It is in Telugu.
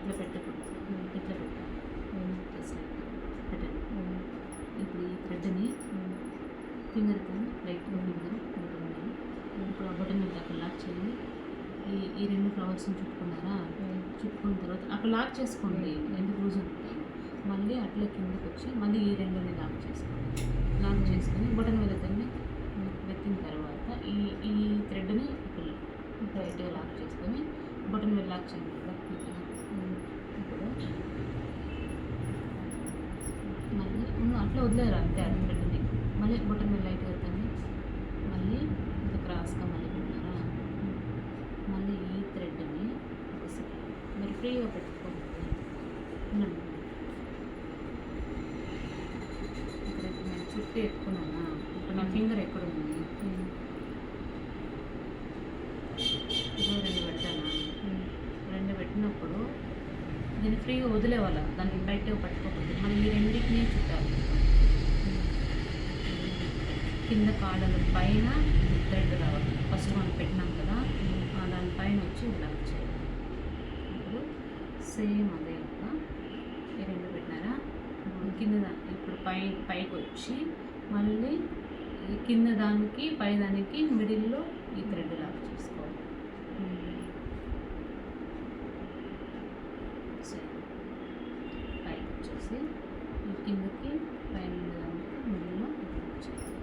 ఇట్లా పెట్టకూడదు, ఇట్లా పెట్టాలి. జస్ట్ పెట్టండి. ఇప్పుడు ఈ థ్రెడ్ని ఫింగర్తో లైట్గా ఫింగర్ బటన్, ఇప్పుడు ఆ బటన్ మీద అక్కడ లాక్ చేయండి. ఈ రెండు ఫ్లవర్స్ని చుట్టుకున్నారా, చుట్టుకున్న తర్వాత అక్కడ లాక్ చేసుకోండి, ఎందుకు లూజ్ ఉంటుంది. మళ్ళీ అట్లా కిందకి వచ్చి మళ్ళీ ఈ రెండుని లాక్ చేసుకోండి. లాక్ చేసుకొని బటన్ మీద వెతికిన తర్వాత ఈ థ్రెడ్ని ఇప్పుడు టైట్గా లాక్ చేసుకొని బటన్ మీద లాక్ చేయండి. ఇప్పుడు మళ్ళీ అట్లా వదిలేరు అంతే ఆ థ్రెడ్ని. మళ్ళీ బటన్ మీద లైట్గా ఎత్తండి. మళ్ళీ ఇంకా క్రాస్గా మళ్ళీ పెట్టారా, మళ్ళీ ఈ థ్రెడ్ని ఒకసారి మీరు ఫ్రీగా పెట్టుకోండి. ఇక్కడ నేను చుట్టూ ఎత్తుకున్నానా, ఇప్పుడు నా ఫింగర్ ఎక్కడ ఉంది, రెండు పెట్టానా, రెండు పెట్టినప్పుడు దీన్ని ఫ్రీగా వదిలేవాళ్ళ, దాన్ని టైట్గా పట్టుకోకూడదు. మనం ఈ రెండింటినీ చుట్టాలి. కింద కాళ్ళ పైన థ్రెడ్ రావాలి. ఫస్ట్ మనం పెట్టినాం కదా, దానిపైన వచ్చి లాక్ చేయాలి. ఇప్పుడు సేమ్ అదే కదా, ఈ రెండు పెట్టినారా, ఇప్పుడు కింద ఇప్పుడు పైకి వచ్చి మళ్ళీ కింద దానికి పై దానికి మిడిల్లో ఈ థ్రెడ్ లాక్ చేసుకోవాలి. పైకి వచ్చేసి ఈ కిందకి పైన దానికి మిడిల్లో లాక్ చేయాలి.